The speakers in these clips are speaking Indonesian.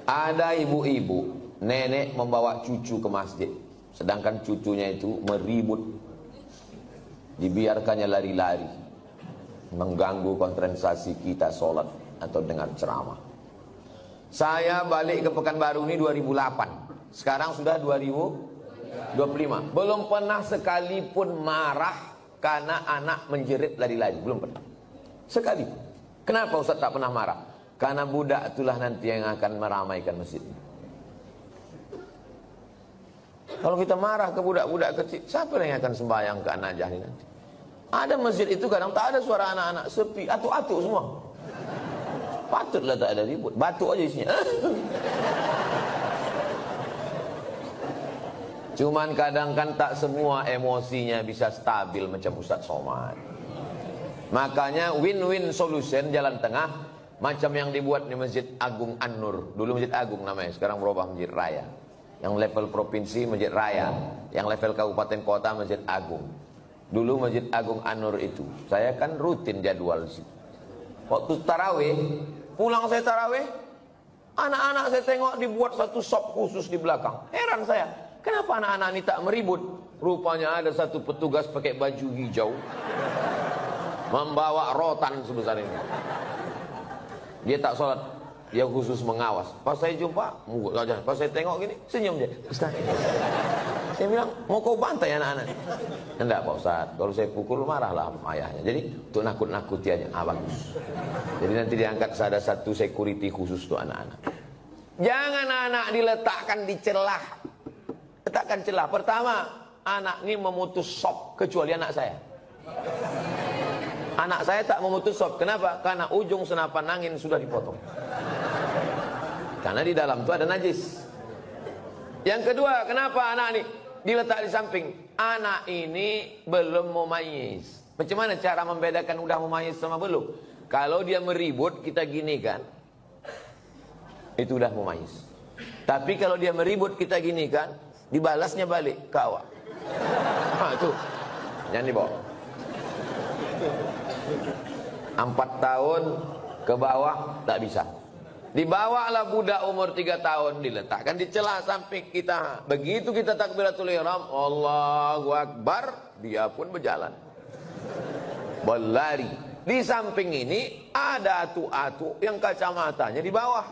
Ada ibu-ibu, nenek membawa cucu ke masjid, sedangkan cucunya itu meribut, dibiarkannya lari-lari, mengganggu konsentrasi kita sholat atau dengar ceramah. Saya balik ke Pekanbaru ini 2008, sekarang sudah 2025, belum pernah sekalipun marah karena anak menjerit lari-lari, belum pernah sekali. Kenapa Ustaz tak pernah marah? Karena budak itulah nanti yang akan meramaikan masjid. Kalau kita marah ke budak-budak kecil, siapa yang akan sembahyang ke anak jahil nanti? Ada masjid itu kadang tak ada suara anak-anak, sepi, atuk-atuk semua. Patutlah tak ada ribut, batuk aja isinya. Cuman kadang kan tak semua emosinya bisa stabil macam Ustaz Somad. Makanya win-win solution, jalan tengah, macam yang dibuat di Masjid Agung An-Nur. Dulu Masjid Agung namanya, sekarang berubah Masjid Raya. Yang level provinsi Masjid Raya, yang level kabupaten kota Masjid Agung. Dulu Masjid Agung An-Nur itu, saya kan rutin jadwal di situ. Waktu tarawih, pulang saya tarawih, anak-anak saya tengok dibuat satu shop khusus di belakang. Heran saya, kenapa anak-anak ini tak meribut? Rupanya ada satu petugas pakai baju hijau, membawa rotan sebesar ini. Dia tak sholat, dia khusus mengawas. Pas saya jumpa, pas saya tengok gini, senyum dia. Ustaz, saya bilang, mau kau bantai anak-anak? Enggak Pak Ustaz, kalau saya pukul marahlah ayahnya. Jadi untuk nakut-nakuti aja, bagus. Jadi nanti diangkat ada satu security khusus untuk anak-anak. Jangan anak diletakkan di celah. Letakkan celah. Pertama, anak ini memutus sop, kecuali anak saya. Anak saya tak memutus sop. Kenapa? Karena ujung senapan angin sudah dipotong. Karena di dalam itu ada najis. Yang kedua, kenapa anak ini diletak di samping? Anak ini belum mumayyiz. Macam mana cara membedakan udah mumayyiz sama belum? Kalau dia meribut, kita gini kan, itu udah mumayyiz. Tapi kalau dia meribut, kita gini kan, dibalasnya balik ke awak. Itu jangan dibawa. 4 tahun ke bawah tak bisa. Dibawalah budak umur 3 tahun, diletakkan di celah samping kita. Begitu kita takbiratul ihram, Allahu Akbar, dia pun berjalan, berlari. Di samping ini ada atuk-atuk yang kacamatanya di bawah.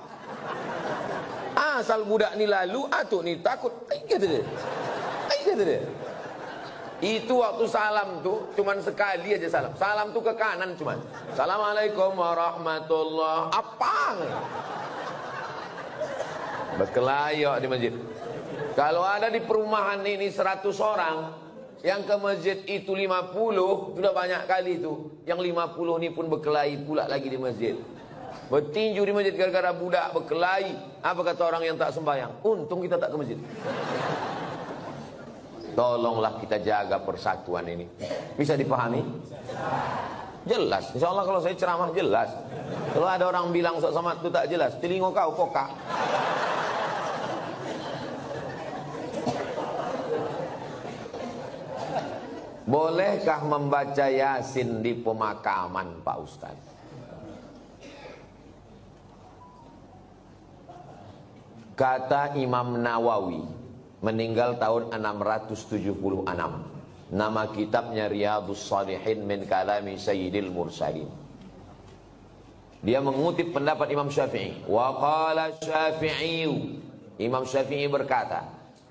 Asal budak ni lalu, atuk ni takut. Kata dia. Kata dia. Itu waktu salam tuh cuman sekali aja salam. Salam tuh ke kanan cuman. Assalamualaikum warahmatullah. Apa? Berkelayok di masjid. Kalau ada di perumahan ini 100 orang, yang ke masjid itu 50, sudah banyak kali itu. Yang 50 ini pun berkelahi pula lagi di masjid. Bertinju di masjid gara-gara budak berkelahi. Apa kata orang yang tak sembahyang? Untung kita tak ke masjid. Tolonglah kita jaga persatuan ini. Bisa dipahami? Jelas. Insya Allah kalau saya ceramah jelas. Kalau ada orang bilang Ustaz Somad itu tak jelas, telinga kau kokak. Bolehkah membaca Yasin di pemakaman Pak Ustaz? Kata Imam Nawawi, meninggal tahun 676. Nama kitabnya Riyadhus Shalihin min kalami Sayyidil Mursalin. Dia mengutip pendapat Imam Syafi'i. Wa qala Syafi'i, Imam Syafi'i berkata,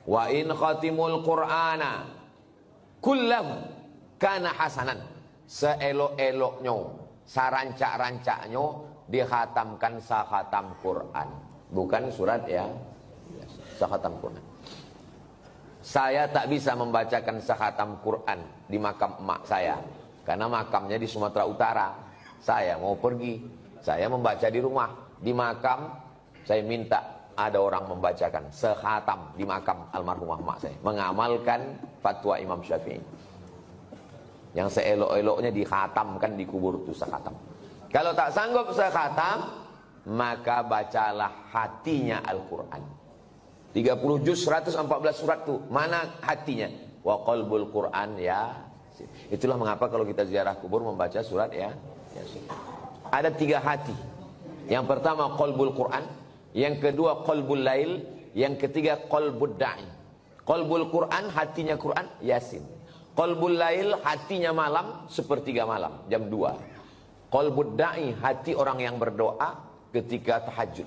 wa in khatimul Qur'ana kullahu kana hasanan. Seelok-eloknya, sarancak-rancaknya dikhatamkan sakhatam Quran. Bukan surat ya, sakhatam Quran. Saya tak bisa membacakan sakhatam Quran di makam emak saya, karena makamnya di Sumatera Utara. Saya mau pergi, saya membaca di rumah. Di makam saya minta ada orang membacakan sakhatam di makam almarhumah emak saya, mengamalkan fatwa Imam Syafi'i. Yang seelok-eloknya dikhatamkan di kubur itu sakhatam. Kalau tak sanggup sakhatam, maka bacalah hatinya Al-Quran. 30 juz 114 surat tuh. Mana hatinya? Wa qalbul Quran ya. Itulah mengapa kalau kita ziarah kubur membaca surat ya. Ada 3 hati. Yang pertama qalbul Quran, yang kedua qalbul lail, yang ketiga qalbud da'i. Qalbul Quran, hatinya Quran, Yasin. Qalbul lail, hatinya malam, sepertiga malam, jam 2. Qalbud da'i, hati orang yang berdoa ketika tahajud.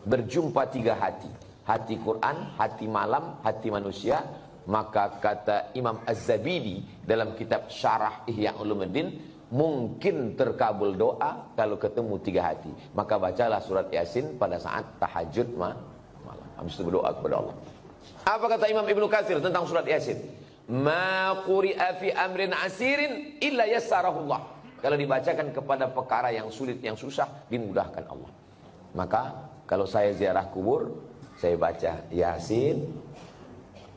Berjumpa 3 hati. Hati Quran, hati malam, hati manusia. Maka kata Imam Az-Zabidi dalam kitab Syarah Ihya Ulumuddin, mungkin terkabul doa kalau ketemu 3 hati. Maka bacalah surat Yasin pada saat tahajud malam. Habis itu berdoa kepada Allah. Apa kata Imam Ibnu Katsir tentang surat Yasin? Ma quri'a fi amrin asirin illa yassarahullah. Kalau dibacakan kepada perkara yang sulit, yang susah, dimudahkan Allah. Maka kalau saya ziarah kubur, saya baca Yasin,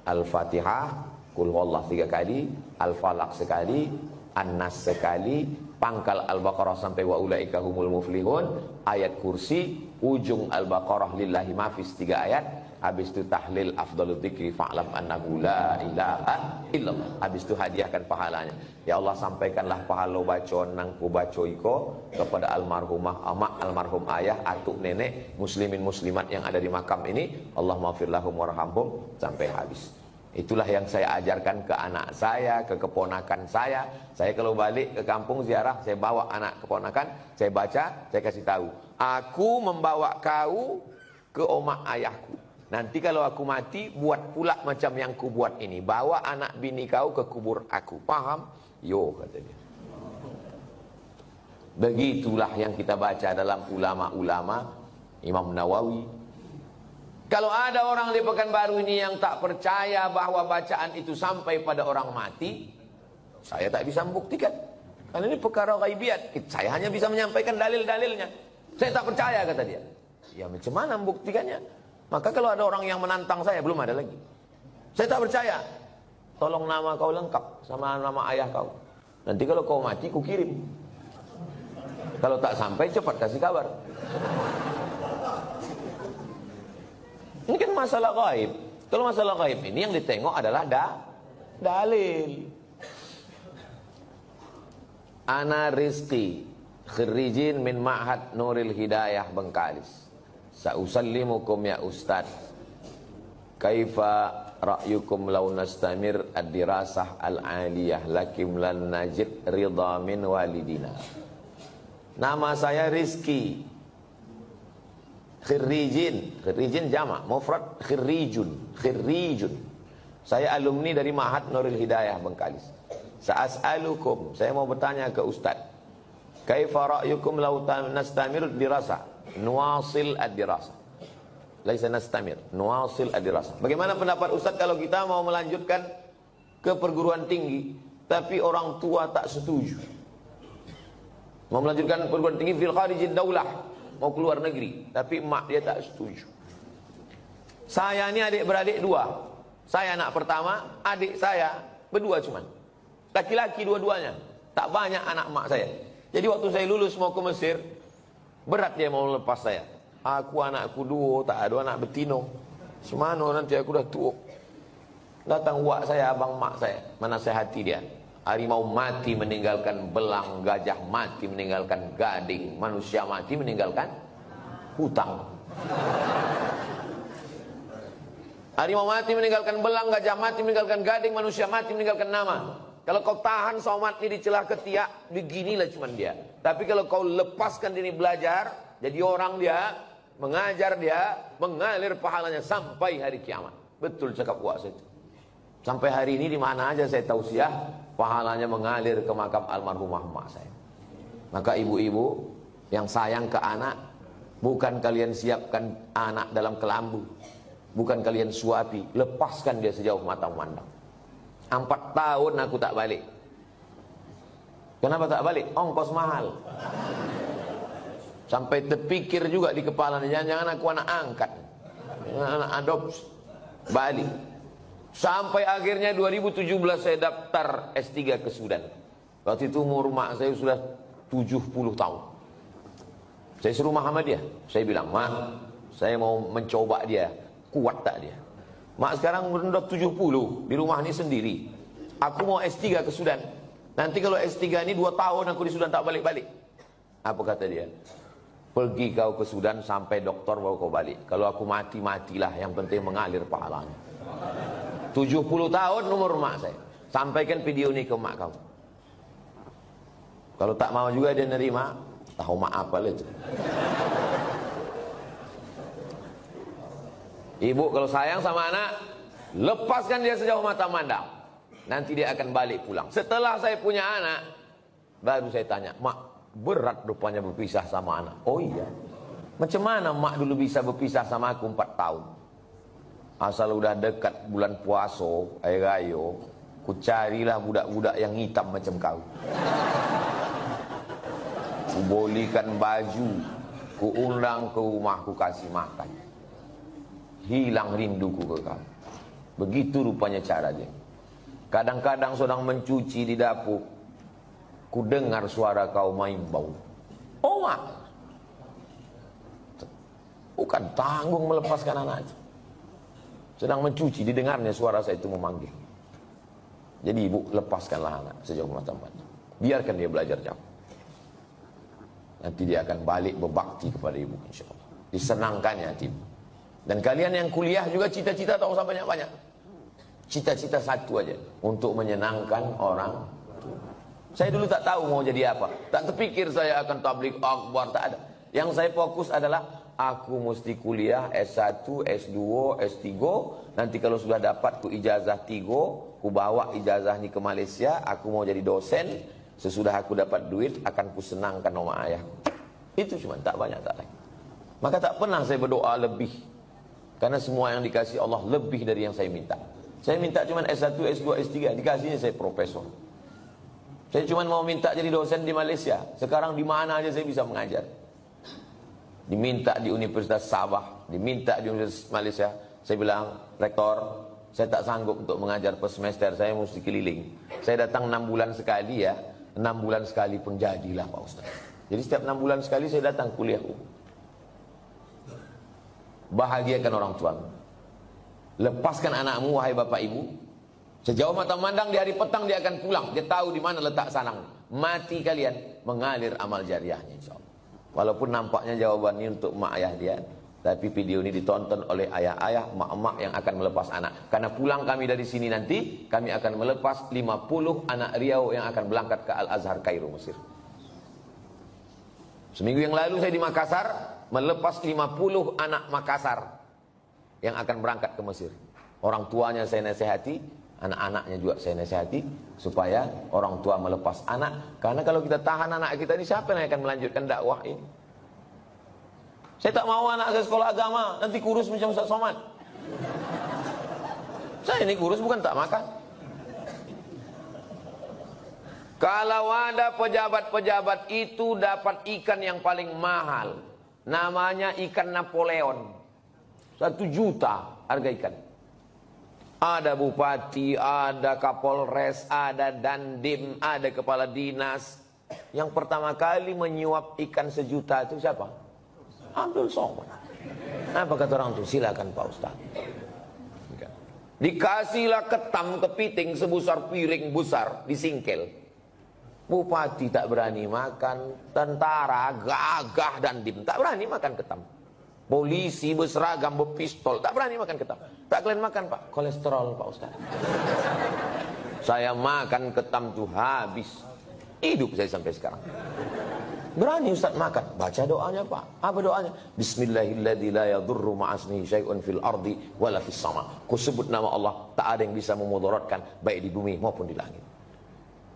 Al-Fatihah, Qul huwallahu 3 kali, Al-Falaq sekali, An-Nas sekali, pangkal Al-Baqarah sampai wa ulaika humul muflihun, ayat kursi, ujung Al-Baqarah lillahi mafis 3 ayat, habis itu tahlil afdalul dzikri fa'lam annahu la ilaha illallah. Habis itu hadiahkan pahalanya. Ya Allah, sampaikanlah pahala bacaan nang ku baca iko kepada almarhumah amak, almarhum ayah, atuk nenek, muslimin muslimat yang ada di makam ini. Allah maghfir lahum warhamhum sampai habis. Itulah yang saya ajarkan ke anak saya, ke keponakan saya. Saya kalau balik ke kampung ziarah, saya bawa anak keponakan, saya baca, saya kasih tahu. Aku membawa kau ke omak ayahku. Nanti kalau aku mati, buat pula macam yang ku buat ini. Bawa anak bini kau ke kubur aku. Paham? Yo, kata dia. Begitulah yang kita baca dalam ulama-ulama Imam Nawawi. Kalau ada orang di Pekanbaru ini yang tak percaya bahwa bacaan itu sampai pada orang mati, saya tak bisa membuktikan. Karena ini perkara ghaibiat. Saya hanya bisa menyampaikan dalil-dalilnya. Saya tak percaya, kata dia. Ya macam mana membuktikannya? Maka kalau ada orang yang menantang saya, belum ada lagi. Saya tak percaya. Tolong nama kau lengkap sama nama ayah kau. Nanti kalau kau mati, ku kirim. Kalau tak sampai, cepat kasih kabar. Ini kan masalah gaib. Kalau masalah gaib ini yang ditengok adalah dalil. Ana Rizki, khirijin min Ma'had Nuril Hidayah Bengkalis. Sa'usallimukum ya Ustaz. Kaifa ra'yukum law nastamir ad-dirasah al-aliyah lakim lan najid ridha min walidina. Nama saya Rizki. Khirijin jamak, mufrad khirijun. Saya alumni dari Ma'had Nuril Hidayah Bengkalis. Sa'as'alukum, saya mau bertanya ke Ustaz. Kaifa ra'yukum law nastamir dirasa? Nuwasil ad-dirasa. Laisa nastamir, nuwasil ad-dirasa. Bagaimana pendapat Ustaz kalau kita mau melanjutkan ke perguruan tinggi, tapi orang tua tak setuju? Mau melanjutkan perguruan tinggi fil kharijid daulah, mau keluar negeri, tapi mak dia tak setuju. Saya ini adik-beradik 2. Saya anak pertama, adik saya berdua cuman. Laki-laki dua-duanya. Tak banyak anak mak saya. Jadi waktu saya lulus mau ke Mesir, berat dia mau lepas saya. Aku anakku 2, tak ada anak betino. Semana nanti aku dah tua. Datang wak saya, abang mak saya, menasihati dia. Harimau mati meninggalkan belang, gajah mati meninggalkan gading, manusia mati meninggalkan hutang. Harimau mati meninggalkan belang, gajah mati meninggalkan gading, manusia mati meninggalkan nama. Kalau kau tahan somat ini di celah ketiak, beginilah cuman dia. Tapi kalau kau lepaskan diri belajar, jadi orang dia, mengajar dia, mengalir pahalanya sampai hari kiamat. Betul cakap wak saya. Sampai hari ini di mana aja saya tausiah, pahalanya mengalir ke makam almarhumah mak saya. Maka ibu-ibu yang sayang ke anak, bukan kalian siapkan anak dalam kelambu, bukan kalian suapi, lepaskan dia sejauh mata memandang. 4 tahun aku tak balik. Kenapa tak balik? Ongkos mahal. Sampai terpikir juga di kepala, jangan-jangan aku anak angkat, anak adopsi. Balik. Sampai akhirnya 2017 saya daftar S3 ke Sudan. Waktu itu umur mak saya sudah 70 tahun. Saya suruh Muhammadiyah. Saya bilang, mak, saya mau mencoba dia, kuat tak dia? Mak sekarang sudah 70, di rumah ini sendiri. Aku mau S3 ke Sudan. Nanti kalau S3 ini 2 tahun aku di Sudan tak balik-balik. Apa kata dia? Pergi kau ke Sudan sampai doktor bawa kau balik. Kalau aku mati, matilah. Yang penting mengalir pahalanya. 70 tahun umur mak saya. Sampaikan video ini ke mak kau. Kalau tak mau juga dia nerima, tahu mak apa itu. Ibu kalau sayang sama anak, lepaskan dia sejauh mata mandang. Nanti dia akan balik pulang. Setelah saya punya anak, baru saya tanya, mak, berat rupanya berpisah sama anak. Oh iya. Macam mana mak dulu bisa berpisah sama aku 4 tahun? Asal udah dekat bulan puasa, air raya, ku carilah budak-budak yang hitam macam kau. Ku bolikan baju, ku undang ke rumah, ku kasih makan. Hilang rinduku ke kau. Begitu rupanya cara dia. Kadang-kadang sedang mencuci di dapur, ku dengar suara kau main bau. Oh mak, bukan tanggung melepaskan anak itu. Sedang mencuci, didengarnya suara saya itu memanggil. Jadi ibu, lepaskanlah anak sejauh mata pandang. Biarkan dia belajar jauh. Nanti dia akan balik berbakti kepada ibu, insya Allah. Disenangkannya hati ibu. Dan kalian yang kuliah juga cita-cita tak usah banyak-banyak. Cita-cita satu aja, untuk menyenangkan orang tua. Saya dulu tak tahu mau jadi apa. Tak terpikir saya akan tabligh akbar, tak ada. Yang saya fokus adalah aku mesti kuliah S1, S2, S3. Nanti kalau sudah dapat ku ijazah 3, ku bawa ijazah ini ke Malaysia. Aku mau jadi dosen. Sesudah aku dapat duit, akan ku senangkan nama ayah. Itu cuma, tak banyak, tak lain. Maka tak pernah saya berdoa lebih. Karena semua yang dikasih Allah lebih dari yang saya minta. Saya minta cuma S1, S2, S3. Dikasihnya saya profesor. Saya cuma mau minta jadi dosen di Malaysia. Sekarang di mana aja saya bisa mengajar. Diminta di Universitas Sabah, diminta di Universitas Malaysia. Saya bilang, rektor, saya tak sanggup untuk mengajar per semester, saya mesti keliling. Saya datang 6 bulan sekali ya, 6 bulan sekali pun jadilah Pak Ustaz. Jadi setiap 6 bulan sekali saya datang kuliah. Bahagiakan orang tuamu. Lepaskan anakmu, wahai bapak ibu. Sejauh mata memandang di hari petang dia akan pulang. Dia tahu di mana letak sanang. Mati kalian, mengalir amal jariahnya insya Allah. Walaupun nampaknya jawabannya untuk mak ayah dia, tapi video ini ditonton oleh ayah-ayah, mak-mak yang akan melepas anak. Karena pulang kami dari sini nanti, kami akan melepas 50 anak Riau yang akan berangkat ke Al-Azhar Kairo, Mesir. Seminggu yang lalu saya di Makassar, melepas 50 anak Makassar yang akan berangkat ke Mesir. Orang tuanya saya nasihati, anak-anaknya juga saya nasihati, supaya orang tua melepas anak. Karena kalau kita tahan anak kita ini, siapa yang akan melanjutkan dakwah ini? Saya tak mau anak saya sekolah agama, nanti kurus macam Ustaz Somad. Saya ini kurus bukan tak makan. Kalau ada pejabat-pejabat itu dapat ikan yang paling mahal, namanya ikan Napoleon, 1 juta harga ikan. Ada bupati, ada kapolres, ada dandim, ada kepala dinas. Yang pertama kali menyuap ikan 1 juta itu siapa? Abdul Somad. Apa kata orang itu? Silakan Pak Ustaz. Dikasihlah ketam kepiting sebesar piring besar, disingkel. Bupati tak berani makan, tentara gagah dandim tak berani makan ketam. Polisi berseragam berpistol tak berani makan ketam. Tak kalian makan Pak, kolesterol Pak Ustaz. Saya makan ketam tuh habis. Hidup saya sampai sekarang. Berani Ustaz makan, baca doanya Pak. Apa doanya? Bismillahilladzi la yadurru ma'asmihi syai'un fil ardi wala fis sama. Ku sebut nama Allah, tak ada yang bisa memudaratkan baik di bumi maupun di langit.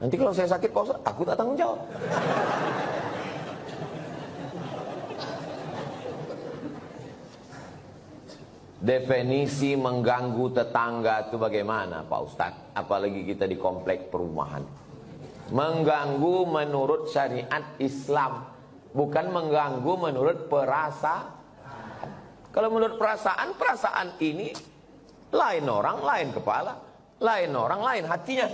Nanti kalau saya sakit Pak Ustaz, aku tak tanggung jawab. Definisi mengganggu tetangga itu bagaimana Pak Ustaz? Apalagi kita di komplek perumahan. Mengganggu menurut syariat Islam, bukan mengganggu menurut perasaan. Kalau menurut perasaan, perasaan ini lain orang, lain kepala, lain orang, lain hatinya.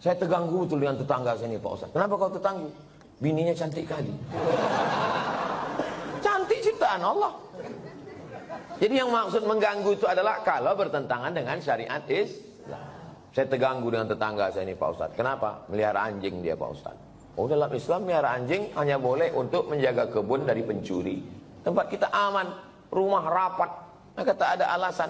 Saya terganggu betul dengan tetangga saya ini Pak Ustaz. Kenapa kau terganggu? Bininya cantik kali. Cantik ciptaan Allah. Jadi yang maksud mengganggu itu adalah kalau bertentangan dengan syariat Islam. Saya terganggu dengan tetangga saya ini Pak Ustaz. Kenapa? Melihara anjing dia Pak Ustaz. Oh, dalam Islam miara anjing hanya boleh untuk menjaga kebun dari pencuri. Tempat kita aman, rumah rapat, maka tak ada alasan.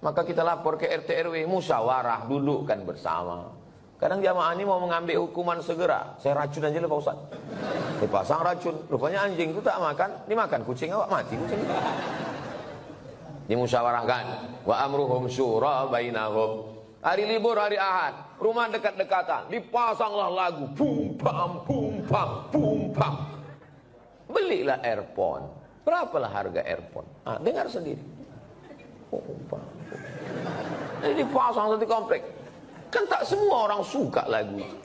Maka kita lapor ke RT RW, musyawarah, dudukkan bersama. Kadang jamaah ini mau mengambil hukuman segera. Saya racun aja lah Pak Ustaz. Dipasang racun. Rupanya anjing itu tak makan, dimakan kucing awak, mati kucing. Dimusyawarahkan. Wa amruhum syura bainahum. Hari libur, hari Ahad, rumah dekat-dekatan, dipasanglah lagu, bum pam, bum pam, bum pam. Belilah earphone. Berapalah harga earphone? Dengar sendiri. Bum pam. Jadi dipasang satu komplek. Kan tak semua orang suka lagu itu.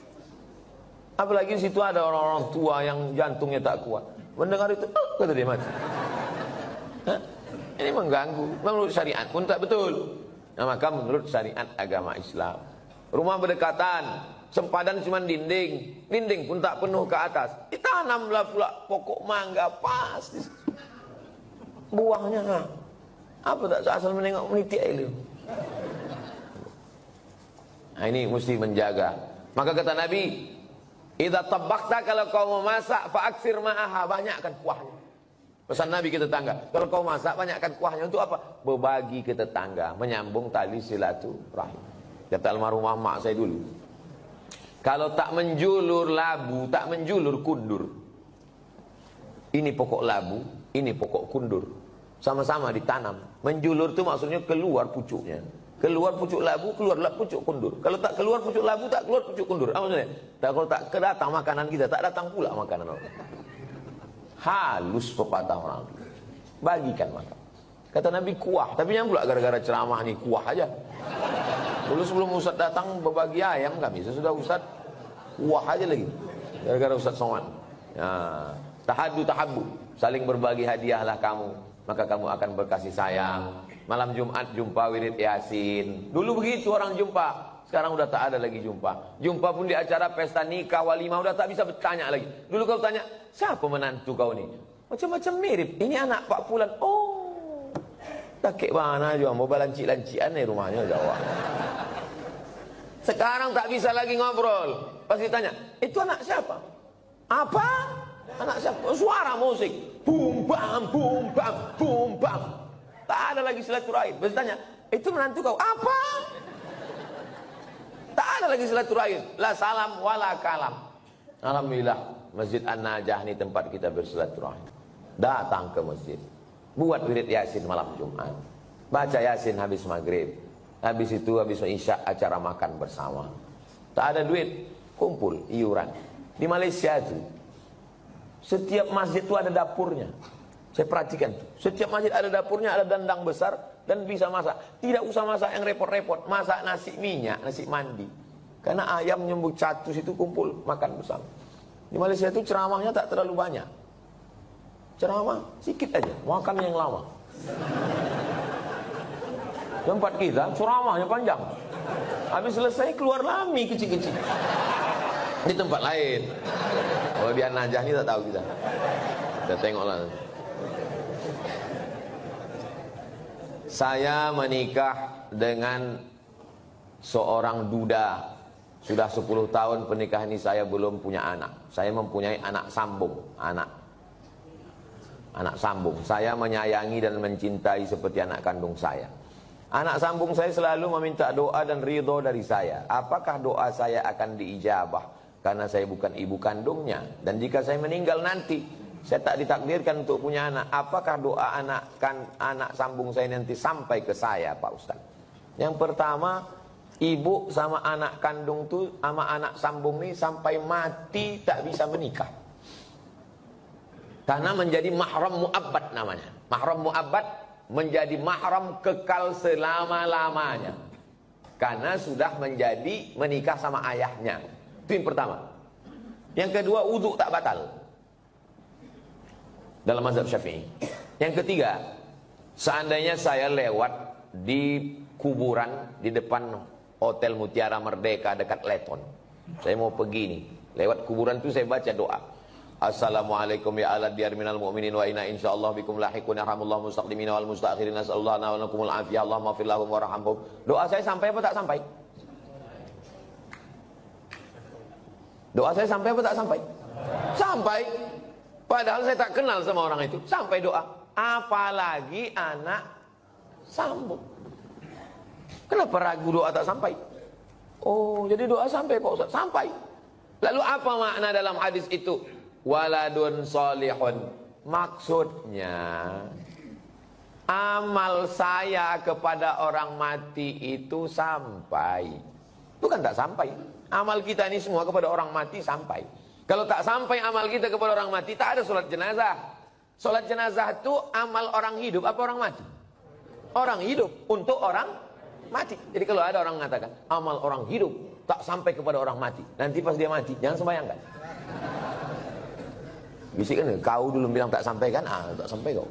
Apalagi di situ ada orang-orang tua yang jantungnya tak kuat. Mendengar itu, kata dia mati. Ini mengganggu. Menurut syariat pun tak betul. Nah, maka menurut syariat agama Islam, rumah berdekatan, sempadan cuma dinding pun tak penuh ke atas, ditanamlah pula pokok mangga pas. Buahnya apa tak asal menengok meniti air. Nah, ini mesti menjaga. Maka kata Nabi, idza tabakhta, kalau kau memasak, fa'aksir ma'aha, banyakkan kuahnya. Pesan Nabi ke tetangga, kalau kau masak banyakkan kuahnya. Untuk apa? Berbagi ke tetangga, menyambung tali silaturahim. Kata almarhumah mak saya dulu, kalau tak menjulur labu, tak menjulur kundur. Ini pokok labu, ini pokok kundur, sama-sama ditanam. Menjulur itu maksudnya keluar pucuknya. Keluar pucuk labu, keluarlah pucuk kundur. Kalau tak keluar pucuk labu, tak keluar pucuk kundur. Apa maksudnya? Kalau tak kedatang makanan kita, tak datang pula makanan orang. Halus pepatah orang. Bagikan makan. Kata Nabi kuah. Tapi yang pula gara-gara ceramah nih kuah aja. Dulu sebelum Ustaz datang berbagi ayam kami, sesudah Ustaz kuah aja lagi. Gara-gara Ustaz Somad. Ya, tahadu tahabu, saling berbagi hadiahlah kamu, maka kamu akan berkasih sayang. Malam Jumat jumpa wirid Yasin. Dulu begitu orang jumpa. Sekarang udah tak ada lagi jumpa. Jumpa pun di acara pesta nikah, walimah, udah tak bisa bertanya lagi. Dulu kau tanya, siapa menantu kau ni? Macam-macam mirip. Ini anak Pak Fulan. Oh, tak mana juga, mau balancik-lancian nih rumahnya Jawa. Sekarang tak bisa lagi ngobrol. Pasti tanya, itu anak siapa? Apa? Anak siapa? Suara musik. Bum bam, bum bam, bum bam. Tak ada lagi silaturahim. Pasti tanya, itu menantu kau? Apa? Tak ada lagi silaturahim. La salam wala kalam. Alhamdulillah, Masjid An-Najah ini tempat kita bersilaturahim. Datang ke masjid, buat wirid Yasin malam Jumat, baca Yasin habis maghrib. Habis itu habis Isya acara makan bersama. Tak ada duit, kumpul iuran. Di Malaysia itu setiap masjid itu ada dapurnya. Saya perhatikan, setiap masjid ada dapurnya, ada dandang besar dan bisa masak. Tidak usah masak yang repot-repot, masak nasi minyak, nasi mandi. Karena ayam nyembuk catus itu kumpul makan bersama. Di Malaysia itu ceramahnya tak terlalu banyak. Ceramah sedikit aja, makan yang lama. Tempat kita ceramahnya panjang. Habis selesai keluar lami kecil-kecil. Di tempat lain. Kalau di An-Najah ini tak tahu kita. Kita tengoklah. Saya menikah dengan seorang duda. Sudah 10 tahun pernikahan ini saya belum punya anak. Saya mempunyai anak sambung. Anak sambung. Saya menyayangi dan mencintai seperti anak kandung saya. Anak sambung saya selalu meminta doa dan ridho dari saya. Apakah doa saya akan diijabah? Karena saya bukan ibu kandungnya. Dan jika saya meninggal nanti, saya tak ditakdirkan untuk punya anak. Apakah doa anak sambung saya nanti sampai ke saya, Pak Ustaz? Yang pertama, ibu sama anak kandung tuh sama anak sambung ini sampai mati tak bisa menikah. Karena menjadi mahram mu'abbad namanya. Mahram mu'abbad menjadi mahram kekal selama-lamanya. Karena sudah menjadi menikah sama ayahnya. Itu yang pertama. Yang kedua, wudu tak batal dalam mazhab Syafi'i. Yang ketiga, seandainya saya lewat di kuburan di depan Hotel Mutiara Merdeka dekat Leton, saya mau pergi nih, lewat kuburan itu saya baca doa. Assalamualaikum ya ala diyar minal mu'minin wa inna insyaallah bikum lahiqun yarhamullahu mustaqdimina wal mustakhirin nasallallahu wa lakumul afiyah Allahumma fir lahum warhamhum. Doa saya sampai apa tak sampai? Doa saya sampai apa tak sampai? Sampai. Padahal saya tak kenal sama orang itu. Sampai doa. Apalagi anak sambung. Kenapa ragu doa tak sampai? Oh, jadi doa sampai Pak Ustaz. Sampai. Lalu apa makna dalam hadis itu? Waladun solihun. Maksudnya, amal saya kepada orang mati itu sampai. Itu kan tak sampai. Amal kita ini semua kepada orang mati sampai. Kalau tak sampai amal kita kepada orang mati, tak ada sholat jenazah. Sholat jenazah itu amal orang hidup apa orang mati? Orang hidup untuk orang mati. Jadi kalau ada orang mengatakan amal orang hidup tak sampai kepada orang mati, nanti pas dia mati jangan sembahyangkan. Bisikan, kau dulu bilang tak sampai kan? Tak sampai kau.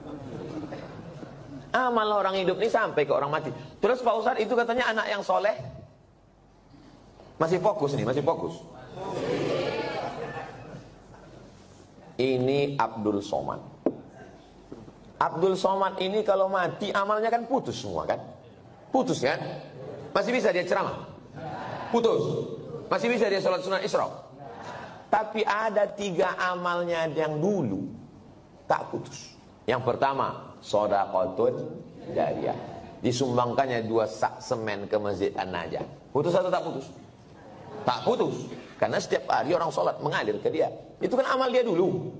Amal orang hidup ini sampai ke orang mati. Terus Pak Ustadz itu katanya anak yang soleh. Masih fokus nih, masih fokus. Ini Abdul Somad. Abdul Somad ini kalau mati amalnya kan putus semua kan? Putus kan? Masih bisa dia ceramah? Putus. Masih bisa dia sholat sunnah Isra? Tapi ada 3 amalnya yang dulu tak putus. Yang pertama, shadaqatun jariyah. Disumbangkannya 2 sak semen ke Masjid An-Najah. Putus atau tak putus? Tak putus. Karena setiap hari orang sholat mengalir ke dia. Itu kan amal dia dulu.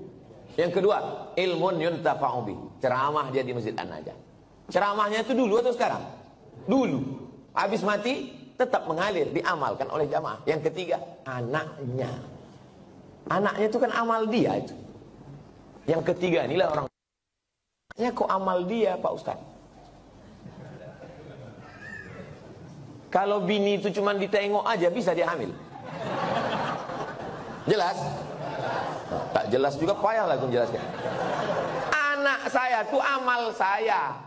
Yang kedua, ilmun yuntafa'u bih. Ceramah dia di Masjid An-Najah. Ceramahnya itu dulu atau sekarang? Dulu. Habis mati tetap mengalir, diamalkan oleh jamaah. Yang ketiga, anaknya. Anaknya itu kan amal dia itu. Yang ketiga inilah orang. Ya kok amal dia Pak Ustaz? Kalau bini itu cuma ditengok aja bisa dia hamil. Jelas? Tak jelas juga payah lah aku menjelaskan. Anak saya itu amal saya.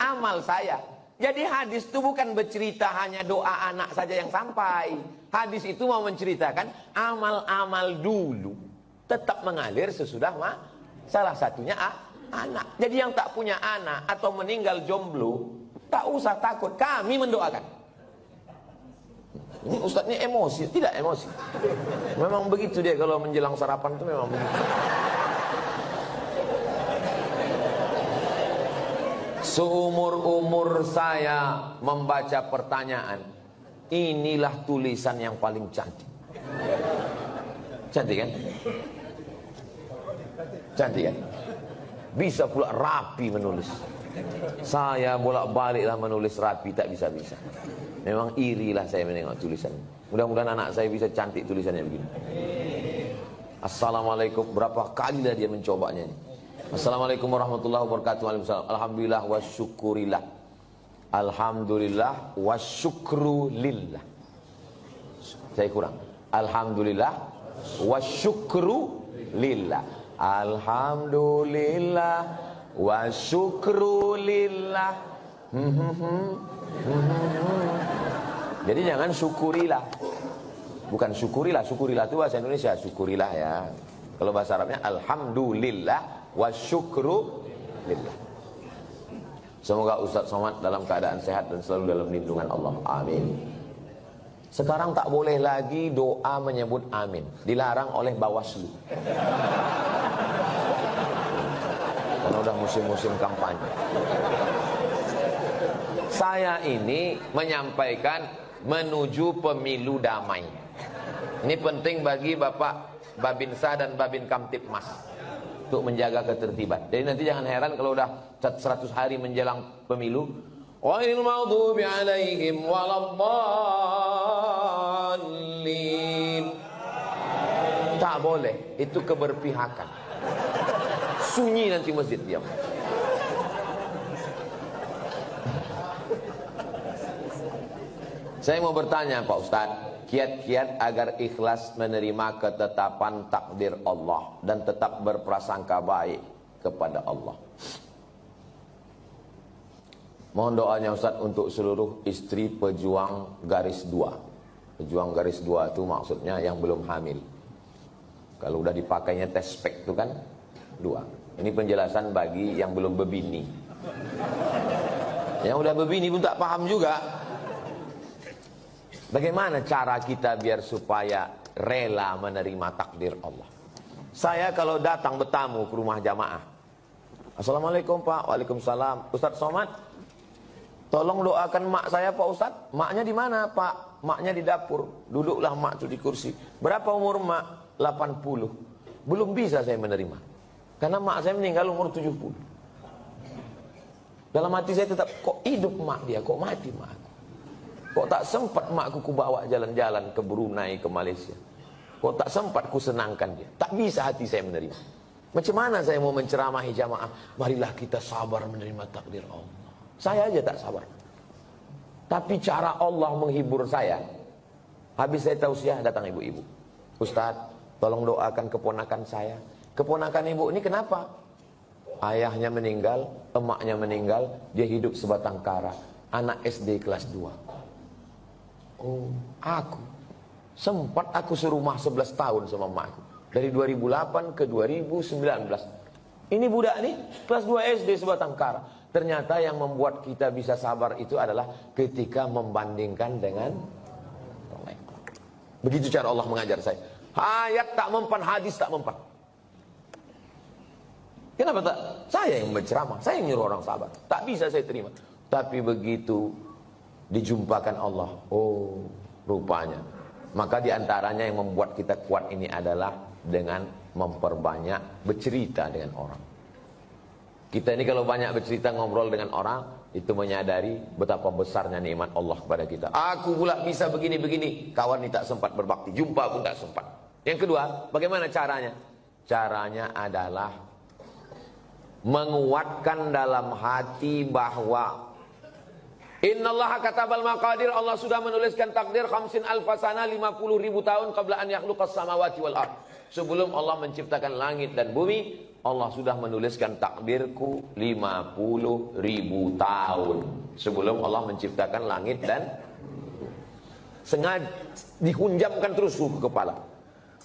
Amal saya. Jadi hadis itu bukan bercerita hanya doa anak saja yang sampai. Hadis itu mau menceritakan amal-amal dulu tetap mengalir sesudah salah satunya anak. Jadi yang tak punya anak atau meninggal jomblo, tak usah takut, kami mendoakan. Ini Ustaz ini emosi, tidak emosi. Memang begitu dia kalau menjelang sarapan itu memang begitu. Seumur-umur saya membaca pertanyaan, inilah tulisan yang paling cantik. Cantik kan? Cantik kan? Bisa pula rapi menulis. Saya bolak-baliklah menulis rapi, tak bisa-bisa. Memang irilah saya menengok tulisan. Mudah-mudahan anak saya bisa cantik tulisannya begini. Assalamualaikum, berapa kali dah dia mencobanya ini. Assalamualaikum warahmatullahi wabarakatuh. Waalaikumsalam. Alhamdulillah wa syukurillah. Alhamdulillah wa syukru lillah. Saya kurang. Alhamdulillah wa syukru lillah. Alhamdulillah wa syukru lillah. Jadi jangan syukurilah. Bukan syukurilah. Syukurilah itu bahasa Indonesia. Syukurilah ya. Kalau bahasa Arabnya alhamdulillah wa syukru lillah. Semoga Ustaz Somad dalam keadaan sehat dan selalu dalam lindungan Allah. Amin. Sekarang tak boleh lagi doa menyebut amin. Dilarang oleh Bawaslu. Karena udah musim-musim kampanye. Saya ini menyampaikan menuju pemilu damai. Ini penting bagi Bapak Babinsa dan Babin Kamtipmas untuk menjaga ketertiban. Jadi nanti jangan heran kalau udah 100 hari menjelang pemilu, ghairil maghdubi alaihim waladdallin. Tak boleh, itu keberpihakan. Sunyi nanti masjid diam. Saya mau bertanya Pak Ustadz, kiat-kiat agar ikhlas menerima ketetapan takdir Allah dan tetap berprasangka baik kepada Allah. Mohon doanya Ustadz untuk seluruh istri pejuang garis 2. Pejuang garis 2 itu maksudnya yang belum hamil. Kalau udah dipakainya tes spek itu kan 2. Ini penjelasan bagi yang belum berbini. Yang udah berbini pun tak paham juga. Bagaimana cara kita biar supaya rela menerima takdir Allah? Saya kalau datang bertamu ke rumah jamaah, Assalamualaikum Pak, Waalaikumsalam. Ustadz Somad, tolong doakan mak saya Pak Ustadz. Maknya di mana Pak? Maknya di dapur. Duduklah mak itu di kursi. Berapa umur mak? 80. Belum bisa saya menerima. Karena mak saya meninggal umur 70. Dalam hati saya tetap, kok hidup mak dia, kok mati mak aku? Kok tak sempat makku ku bawa jalan-jalan ke Brunei, ke Malaysia? Kok tak sempat ku senangkan dia? Tak bisa hati saya menerima. Macam mana saya mau menceramahi jamaah? Marilah kita sabar menerima takdir Allah. Saya aja tak sabar. Tapi cara Allah menghibur saya. Habis saya tausiah, datang ibu-ibu. Ustadz, tolong doakan keponakan saya. Keponakan ibu ini kenapa? Ayahnya meninggal, emaknya meninggal, dia hidup sebatang kara. Anak SD kelas 2. Oh, aku. Sempat aku serumah 11 tahun sama emakku. Dari 2008 ke 2019. Ini budak nih, kelas 2 SD sebatang kara. Ternyata yang membuat kita bisa sabar itu adalah ketika membandingkan dengan orang lain. Begitu cara Allah mengajar saya. Ayat tak mempan, hadis tak mempan. Kenapa tak? Saya yang berceramah, saya yang nyuruh orang sabar. Tak bisa saya terima. Tapi begitu dijumpakan Allah, oh rupanya. Maka diantaranya yang membuat kita kuat ini adalah dengan memperbanyak bercerita dengan orang. Kita ini kalau banyak bercerita ngobrol dengan orang, itu menyadari betapa besarnya nikmat Allah kepada kita. Aku pula bisa begini-begini. Kawan ini tak sempat berbakti, jumpa pun tak sempat. Yang kedua, bagaimana caranya? Caranya adalah menguatkan dalam hati bahwa innallaha katabal maqadir, Allah sudah menuliskan takdir 50 alfasana, 50.000 tahun qabla an yakhluqas samawati wal ard. Sebelum Allah menciptakan langit dan bumi, Allah sudah menuliskan takdirku 50.000 tahun sebelum Allah menciptakan langit dan sengaja dihunjamkan terus ke kepala.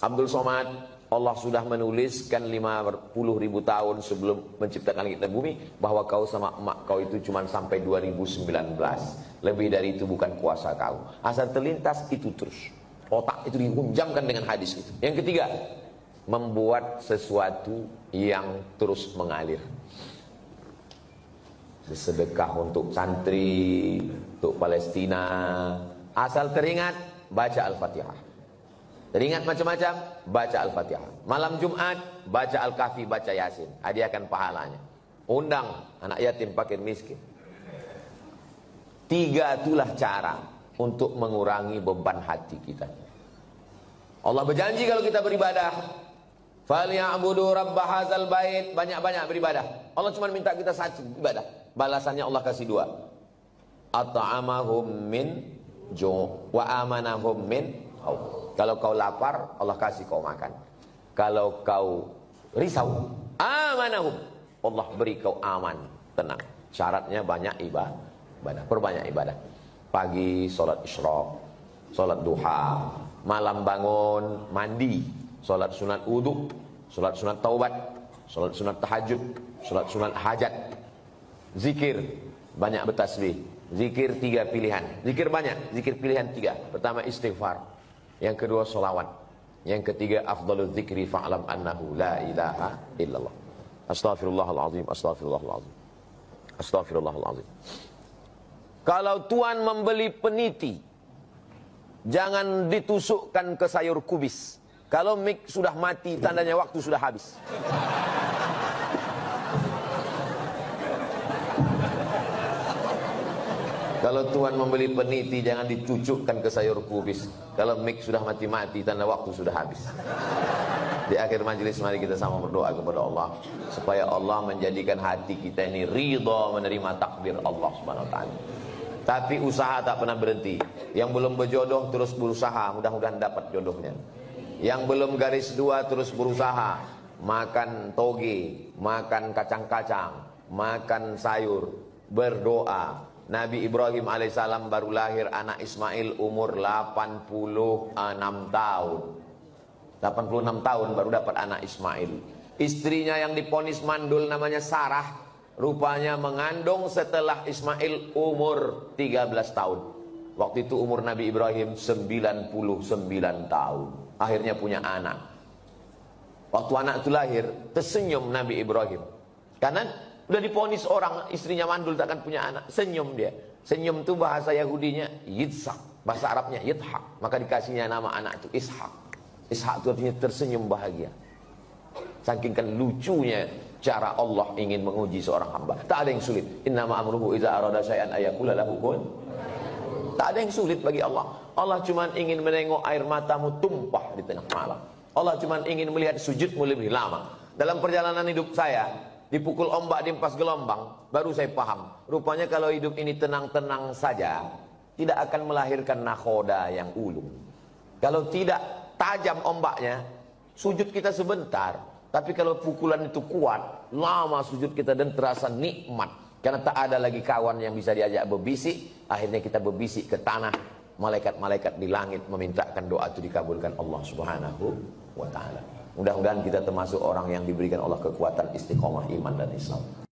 Abdul Somad, Allah sudah menuliskan 50.000 tahun sebelum menciptakan langit dan bumi bahwa kau sama emak kau itu cuma sampai 2019. Lebih dari itu bukan kuasa kau. Asal terlintas itu terus. Otak itu dihunjamkan dengan hadis itu. Yang ketiga, membuat sesuatu yang terus mengalir. Sedekah untuk santri, untuk Palestina. Asal teringat, baca Al-Fatihah. Teringat macam-macam, baca Al-Fatihah. Malam Jumat, baca Al-Kahfi, baca Yasin. Hadiahkan pahalanya. Undang anak yatim, fakir, miskin. 3 itulah cara untuk mengurangi beban hati kita. Allah berjanji kalau kita beribadah, falya'budu rabb hadzal bait, banyak-banyak beribadah. Allah cuma minta kita satu ibadah. Balasannya Allah kasih 2. At'amahum min ju' wa amanahum min khawf. Kalau kau lapar, Allah kasih kau makan. Kalau kau risau, amanahum, Allah beri kau aman, tenang. Syaratnya banyak ibadah, perbanyak ibadah. Pagi sholat isyraq, sholat duha, malam bangun mandi, sholat sunat wudu, sholat sunat taubat, sholat sunat tahajud, sholat sunat hajat, zikir, banyak bertasbih. Zikir 3 pilihan, zikir banyak, zikir pilihan 3. Pertama istighfar, yang kedua sholawat, yang ketiga afdalul dzikri fa'lam annahu la ilaha illallah. Astaghfirullahaladzim, astaghfirullahaladzim, astaghfirullahaladzim. Kalau tuan membeli peniti, jangan ditusukkan ke sayur kubis. Kalau mik sudah mati, tandanya waktu sudah habis. Kalau tuan membeli peniti, jangan dicucukkan ke sayur kubis. Kalau mik sudah mati-mati, tanda waktu sudah habis. Di akhir majelis mari kita sama berdoa kepada Allah supaya Allah menjadikan hati kita ini ridha menerima takdir Allah Subhanahu wa taala. Tapi usaha tak pernah berhenti. Yang belum berjodoh terus berusaha, mudah-mudahan dapat jodohnya. Yang belum garis 2 terus berusaha, makan toge, makan kacang-kacang, makan sayur, berdoa. Nabi Ibrahim alaihissalam baru lahir anak Ismail umur 86 tahun. 86 tahun baru dapat anak Ismail. Istrinya yang diponis mandul namanya Sarah, rupanya mengandung setelah Ismail umur 13 tahun. Waktu itu umur Nabi Ibrahim 99 tahun. Akhirnya punya anak. Waktu anak itu lahir, tersenyum Nabi Ibrahim. Karena udah diponis orang, istrinya mandul takkan punya anak. Senyum dia. Senyum itu bahasa Yahudinya Yitzhak, bahasa Arabnya Yithak. Maka dikasihnya nama anak itu Ishak. Ishak itu artinya tersenyum bahagia. Saking kan lucunya cara Allah ingin menguji seorang hamba. Tak ada yang sulit. Innama amruhu idza arada syai'an ayaqula lahu kun. Tak ada yang sulit bagi Allah. Allah cuma ingin menengok air matamu tumpah di tengah malam. Allah cuma ingin melihat sujudmu lebih lama. Dalam perjalanan hidup saya, dipukul ombak, diempas gelombang, baru saya paham. Rupanya kalau hidup ini tenang-tenang saja, tidak akan melahirkan nakhoda yang ulung. Kalau tidak tajam ombaknya, sujud kita sebentar. Tapi kalau pukulan itu kuat, lama sujud kita dan terasa nikmat. Karena tak ada lagi kawan yang bisa diajak berbisik. Akhirnya kita berbisik ke tanah. Malaikat-malaikat di langit memintakan doa itu dikabulkan Allah Subhanahu wa ta'ala. Mudah-mudahan kita termasuk orang yang diberikan Allah kekuatan istiqomah iman dan Islam.